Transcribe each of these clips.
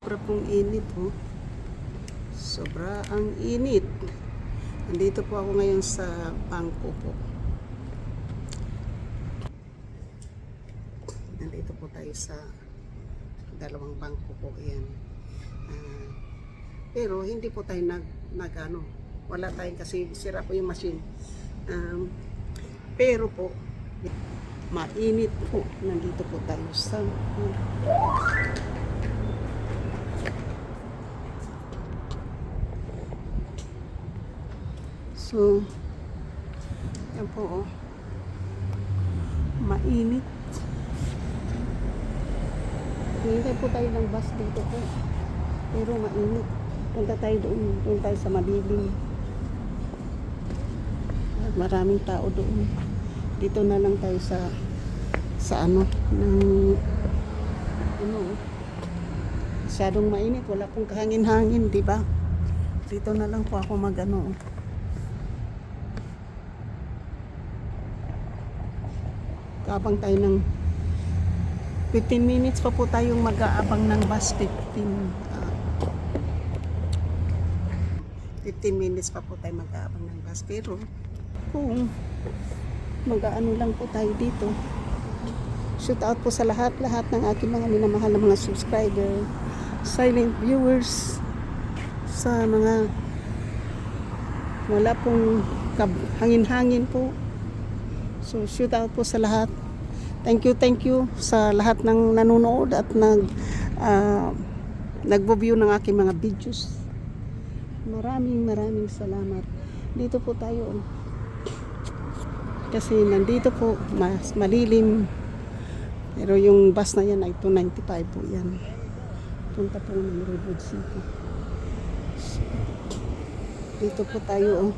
Sobra pong init po. Sobra ang init. Nandito po ako ngayon sa bangko po. Nandito po tayo sa dalawang bangko po. Ayan. Pero hindi po tayo nag wala tayong kasi sira po yung machine. Pero po mainit po. Nandito po tayo sa so yan po mainit. Hintay po tayo ng bus dito po. Pero mainit. Punta tayo doon. Doon tayo sa madilim. At maraming tao doon. Dito na lang tayo sa ano ng masyadong mainit. Wala pong kahangin-hangin, di ba? Dito na lang po ako mag-ano. Kaabang tayo ng 15 minutes pa po tayong mag-aabang ng bus. 15 minutes pa po tayo mag-aabang ng bus. Pero kung mag-aano lang po tayo dito, shout out po sa lahat ng aking mga minamahal na mga subscriber, silent viewers, sa mga wala pong hangin-hangin po. So shout out po sa lahat. Thank you sa lahat ng nanonood at nagbo-view ng aking mga videos. Maraming salamat. Dito po tayo kasi nandito po mas malilim. Pero yung bus na yan ay 295 po yan. Punta po ng Redwood City. So, dito po tayo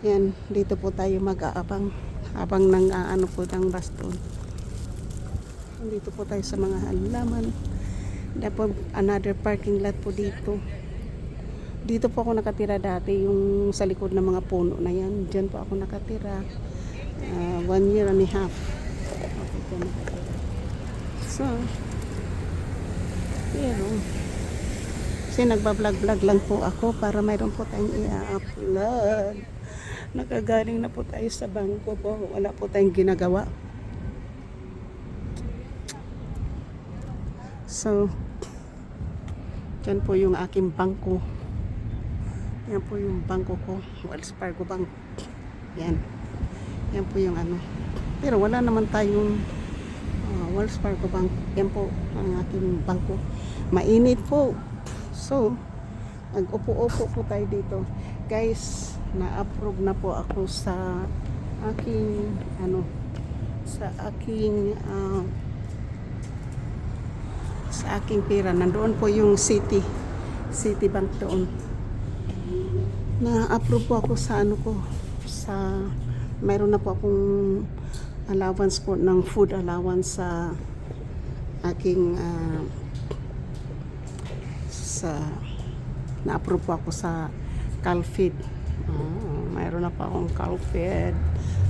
yan, dito po tayo mag-aabang habang nang ano po ng bus doon. Dito po tayo sa mga halaman. Dapat another parking lot po dito. Dito po ako nakatira dati, yung sa likod ng mga puno na yan. Diyan po ako nakatira. 1 year and a half. Okay po nakatira. So, pero kasi nagbablog lang po ako para mayroon po tayong i-upload. Nakagaling na po tayo sa bangko po. Wala po tayong ginagawa. So, dyan po yung aking bangko. Yan po yung bangko ko. Wells Fargo Bank. Yan. Yan po yung ano. Pero wala naman tayong Wells Fargo Bank. Yan po ang aking bangko. Mainit po. So, nag-upo-upo po tayo dito. Guys, na-approve na po ako sa aking sa aking pera. Nandoon po yung City Bank doon. Na-approve po ako sa mayroon na po akong allowance po ng food allowance sa aking na-approve po ako sa Calfeed. Mayroon na po akong Calfeed.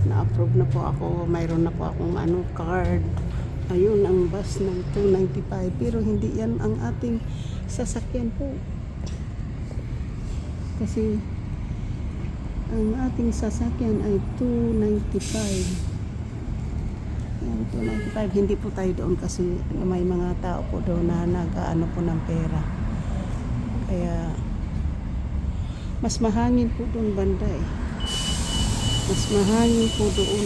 Na-approve na po ako. Mayroon na po akong card. Ayun ang bus ng 295. Pero hindi yan ang ating sasakyan po. Kasi ang ating sasakyan ay 295. Yan, 295. Hindi po tayo doon kasi may mga tao po doon na nag-ano po ng pera. Kaya mas mahangin po doon banda eh. Mas mahangin po doon.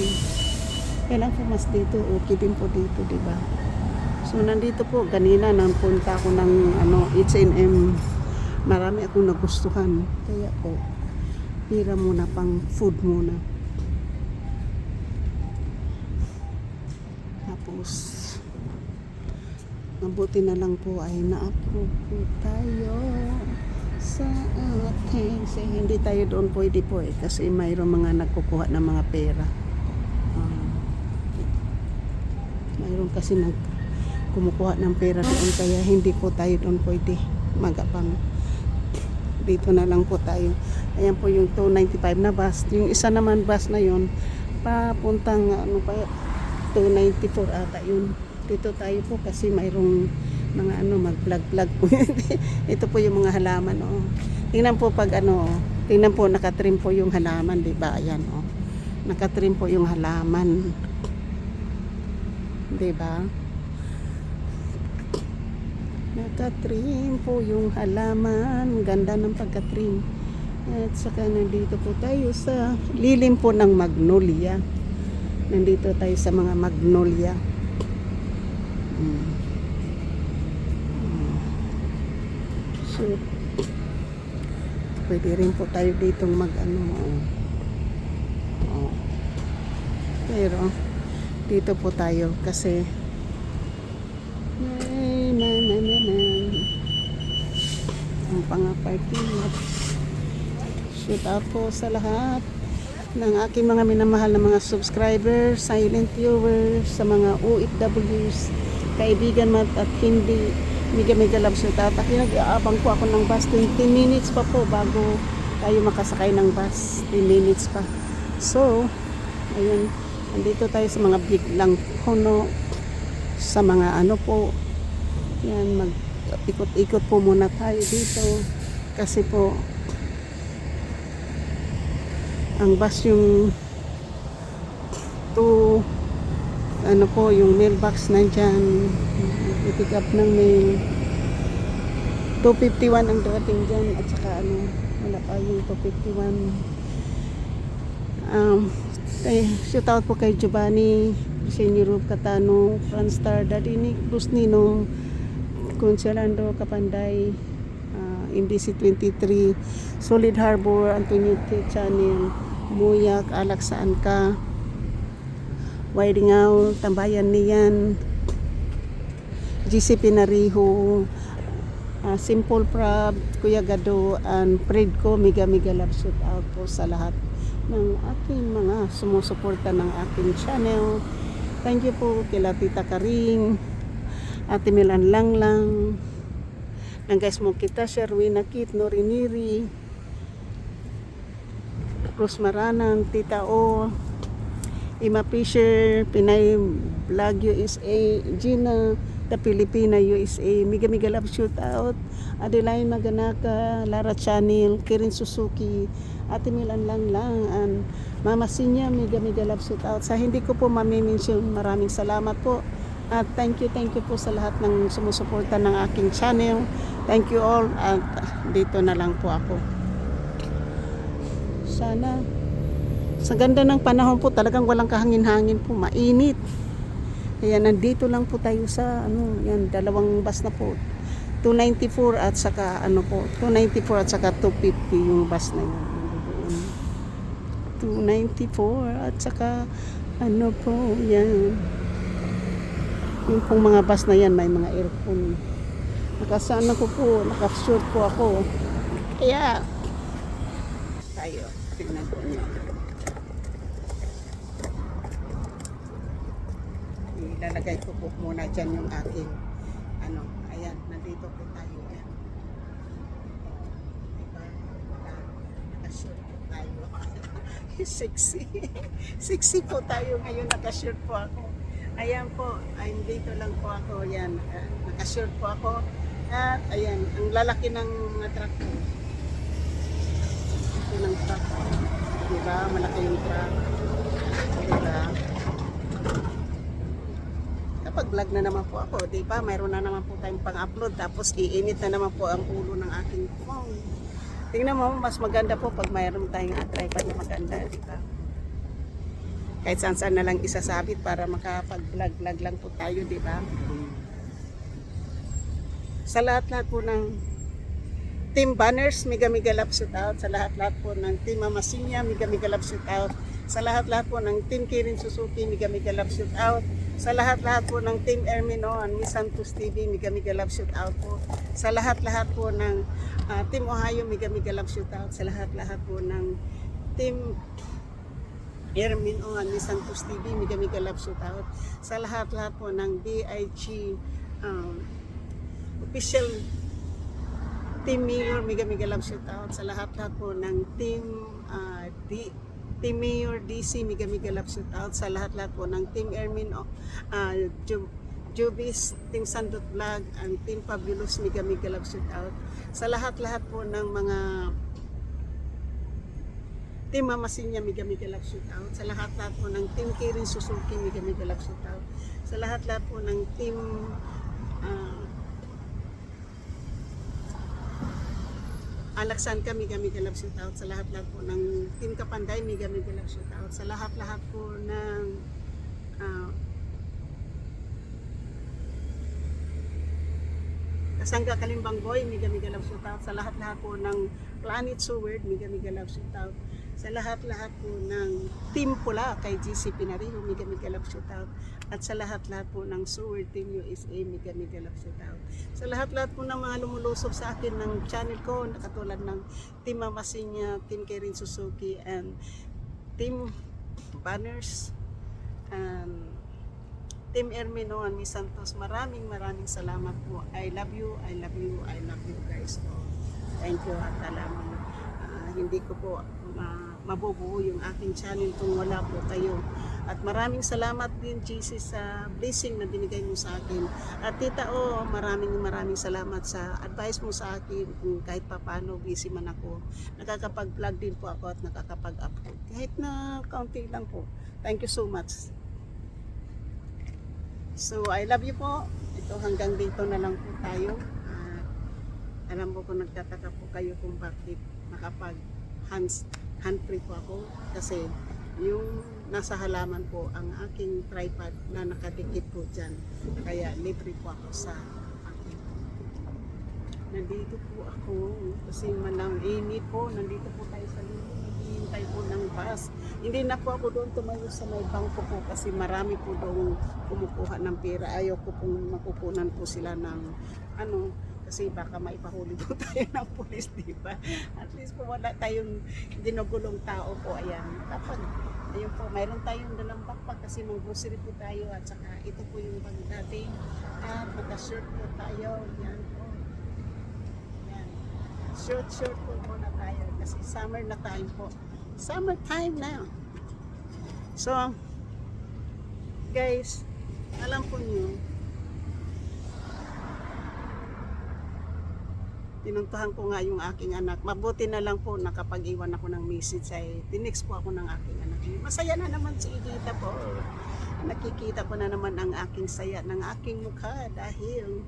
Kaya lang po mas dito, okay din po dito, diba? So nandito po, kanina nang punta ako ng H&M. Marami akong nagustuhan. Kaya po, pira muna pang food muna. Tapos, mabuti na lang po ay na-approve po tayo sa ating. Kasi hindi tayo doon pwede po eh. Kasi mayroong mga nagkukuha ng mga pera. Mayroon kasi kumukuha ng pera doon. Kaya hindi po tayo doon pwede magabang. Dito na lang po tayo. Ayan po yung 295 na bus. Yung isa naman bus na yun, papuntang 294 ata yun. Dito tayo po kasi mayroong mga ano, mag-vlog-vlog po. Ito po yung mga halaman, oh. Tingnan po pag ano, tingnan po nakatrim po yung halaman, di ba? Ayan, oh. Nakatrim po yung halaman. Di ba? Nakatrim po yung halaman. Ganda ng pagkatrim. At saka nandito po tayo sa lilim po ng magnolia. Nandito tayo sa mga magnolia. So, pwede rin po tayo ditong mag ano. Pero, dito po tayo kasi ang pang-parking lot. Shout out po sa lahat ng aking mga minamahal na mga subscribers, silent viewers, sa mga OFWs, kaibigan mat at hindi, mega love shout out. Nag-aabang po ako ng bus, 20 minutes pa po bago tayo makasakay ng bus, 10 minutes pa. So, ayun, andito tayo sa mga biglang puno, sa mga ano po, yan, mag-ikot-ikot po muna tayo dito kasi po ang bus yung ano po, yung mailbox nandyan, i-pick up ng mail. 251 ang dating dyan, at saka ano, wala pa yung 251. Shout out po kay Giovanni, Senyor Catano, Franstar, Daddy Nick, Luz Nino, Consolando Kapanday, MDC 23, Solid Harbor, Antonio T. Channel, Muyak, Alak Saan Ka, Waidingaw, Tambayan Niyan, GC Pinariho, Simple Prab, Kuya Gado, and Predco, mega love shout out po sa lahat ng aking mga sumusuporta ng aking channel. Thank you po kila Tita Karing, Ate Milan Langlang, ng guys mo kita, Sherwina Kit, Noriniri, Cruz Maranan, Tita O, Ima Fisher, Pinay Vlog USA, Gina, The Filipina USA, mega love shoot out, Adeline Maganaka, Lara Channel, Kirin Suzuki, Ate Milan Langlang, and Mama Sinya, mega love shoot out. Sa hindi ko po mamimension, maraming salamat po. At thank you po sa lahat ng sumusuporta ng aking channel. Thank you all, at dito na lang po ako. Sana sa ganda ng panahon po, talagang walang kahangin-hangin po, mainit. Kaya nandito lang po tayo sa ano, yan, dalawang bus na po. 294 at saka ano po, 294 at saka 250 yung bus na yun. 294 at saka ano po, yan. Yung pong mga bus na yan, may mga aircon. Nakasana ko po, nakashort po ako. Kaya, tayo, tignan po niyo. Ilalagay ko po muna dyan yung aking, ano, ayan, nandito po tayo. Ayan. Diba? Nakashort po tayo. Sexy. Sexy po tayo ngayon, nakashort po ako. Ayan po, ay dito lang po ako, yan, nakashort po ako. At ayan, ang lalaki ng mga truck po. Ito ng truck. Diba, malaki yung truck. Diba? Kapag vlog na naman po ako, diba, mayroon na naman po tayong pang-upload, tapos iinit na naman po ang ulo ng aking phone. Tingnan mo, mas maganda po pag mayroon tayong tripod na maganda, diba? Kahit saan na lang isasabit para makapag-vlog lang po tayo, di ba? Sa lahat po ng Team Banners, mega love shout out. Sa lahat po ng Team Mama Sinya, mega love shout out. Sa lahat po ng Team Kirin Suzuki, mega love shout out. Sa lahat po ng Team Ermino and Miss Santos TV, mega love shout out po. Sa lahat po ng Team Ohio, mega love shout out. Sa lahat po ng Team Ermin o Miss Santos TV, mega love shout out. Sa lahat po ng BIG official Team Mayor, mega love shout out. Sa lahat po ng Team Mayor DC, mega love shout out. Sa lahat po ng Team Ermin Jubis, Team Sandot Vlog, ang Team Fabulous, Mega Mega Love Shootout. Sa lahat-lahat po ng mga Team Mama Sinya, Mega Mega Love Shootout. Sa lahat-lahat po ng Team Kirin Suzuki, Mega Mega Love Shootout. Sa lahat-lahat po ng Team Alaksanka, Mega Mega Love Shootout. Sa lahat-lahat po ng Team Kapanday, Mega Mega Love Shootout. Sa lahat-lahat po ng Kasangga Kalimbang Boy, Mega Mega Love Shootout. Sa lahat-lahat po ng Planet Seward, Mega Mega Love Shootout. Sa lahat-lahat po ng Team Pula kay GC Pinariho, Mega Mega Love Shootout. At sa lahat-lahat po ng Seward Team USA, Mega Mega Love Shootout. Sa lahat-lahat po ng mga lumulusob sa akin ng channel ko, katulad ng Team Mama Sinya, Team Kirin Suzuki, and Team Banners, and Team Ermino and Miss Santos, maraming salamat po. I love you, I love you, I love you guys. So, thank you at alam mo, hindi ko po mabubuo yung aking channel kung wala po kayo. At maraming salamat din, GC, sa blessing na binigay mo sa akin. At Tita O, maraming salamat sa advice mo sa akin. Kung kahit pa paano, busy man ako, nakakapag-vlog din po ako at nakakapag-upload. Kahit na kaunti lang po. Thank you so much. So, I love you po. Ito, hanggang dito na lang po tayo. Alam mo kung nagtataka po kayo kung bakit nakapag hand-free po ako. Kasi yung nasa halaman po ang aking tripod na nakadikit po dyan. Kaya libre po ako sa akin. Nandito po ako kasi manang init po. Nandito po tayo sa loob. Hintay po ng bus. Hindi na po ako doon tumayo sa may bangko po kasi marami po doon kumukuha ng pera. Ayaw ko pong makukunan po sila ng kasi baka maipahuli po tayo ng pulis, di ba? At least po wala tayong ginugulong tao po. Ayan. Kapag ayun po, mayroon tayong dalang backpack kasi mag grocery po tayo at saka ito po yung bag natin. At naka-shirt po tayo. Yan po. Yan. Short po muna tayo kasi summer na time po. Summer time na. So, guys, alam po nyo, tinuntahan ko nga yung aking anak. Mabuti na lang po nakapag-iwan ako ng message ay tinext po ako ng aking anak. Masaya na naman si Edita po. Nakikita ko na naman ang aking saya ng aking mukha dahil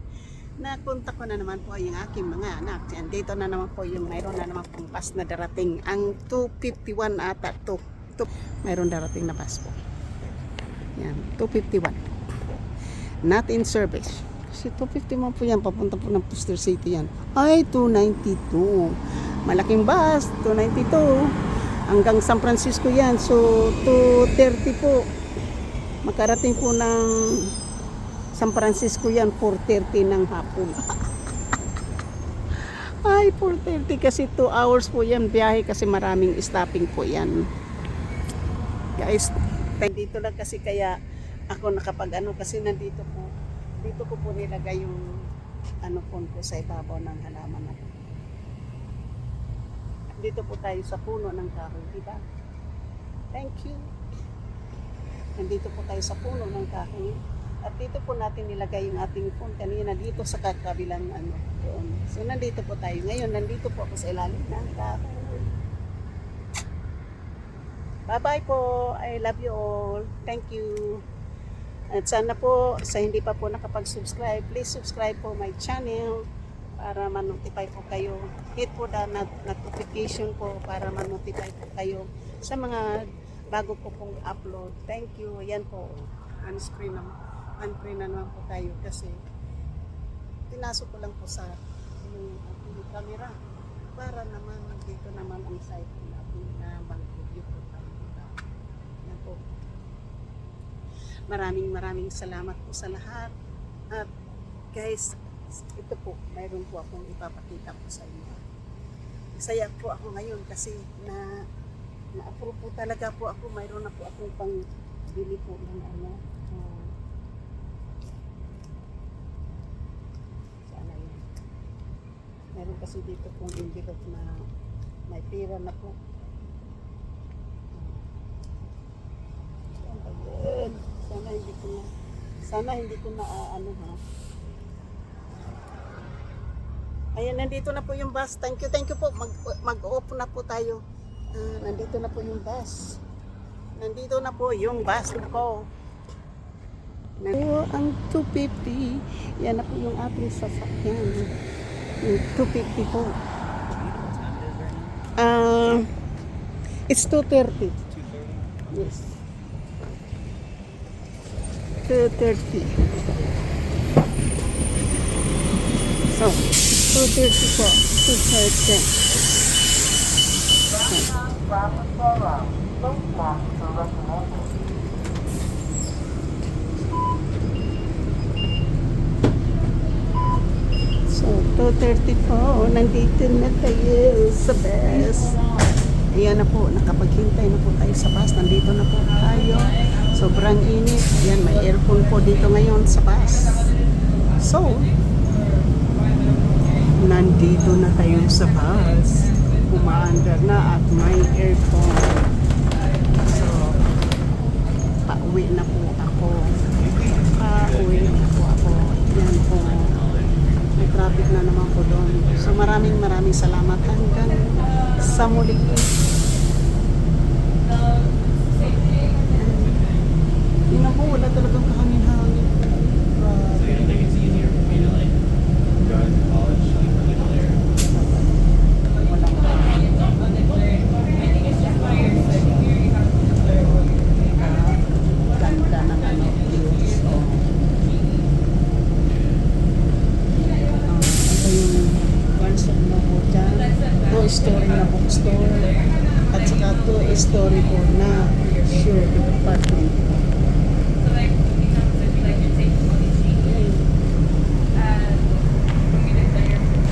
napunta ko na naman po yung aking mga anak. Yan, dito na naman po yung mayroon na naman pong bus na darating. Ang 251 ata to. Mayroon darating na bus po. Yan, 251. Not in service. Kasi 251 po yan. Papunta po ng Puster City yan. Ay, 292. Malaking bus. 292. Hanggang San Francisco yan. So, 230 po. Makarating po ng San Francisco yan, 4:30 ng hapon. Ay, 4:30 kasi 2 hours po yan biyahe kasi maraming stopping po yan. Guys, dito lang kasi kaya ako nakapag kasi nandito po. Dito ko po nilagay yung phone ko sa ibabaw ng halaman na po. Dito po tayo sa puno ng kahoy, di ba? Thank you. Nandito po tayo sa puno ng kahoy. At dito po natin nilagay yung ating phone kanina dito sa kabilang doon. So nandito po tayo. Ngayon nandito po ako sa ilalim ng kahoy. Bye-bye po. I love you all. Thank you. At sana po sa hindi pa po nakapag-subscribe, please subscribe po my channel para ma-notify po kayo. Hit po the notification po para ma-notify po kayo sa mga bago po pong upload. Thank you. Yan po. Unfree na naman po tayo kasi pinasok ko lang po sa yung camera para naman dito naman ang site natin na mag-review po tayo. Yan po. Maraming salamat po sa lahat. At guys, ito po, mayroon po akong ipapakita po sa inyo. Masaya po ako ngayon kasi na-approve po talaga po ako. Mayroon na po akong pang bili po ng sana yun. Meron kasi dito pong envelope na may pera na po. Sana hindi ko na Sana hindi ko na ano ha. Ayan, nandito na po yung bus. Thank you po. Mag-off na po tayo. Nandito na po yung bus. Nandito na po yung bus ko. Ang 250. Yan na po yung ating sasakyan. Yung 250 po. It's 2:30. Yes. 2:30. So, 2:30 po. 2:30. So, 2:30 po. Nandito na tayo sa bus. Ayan na po. Nakapaghintay na po tayo sa bus. Nandito na po tayo. Sobrang init. Ayan, may aircon po dito ngayon sa bus. So, nandito na tayo sa bus. Umaandar na at may aircon. So, pauwi na po ako. Pauwi na po ako. Yan po. May traffic na naman po doon. So, maraming salamat hanggang sa muli. Yun na po, wala talagang kahangin-hangin. Grabe. I think it's easier for me to like go to college, sleep a little there. Ganda ng ano, views. Ito yung Barnes & Noble dyan. 2-story na bookstore. At saka 2-story po na shared apartment.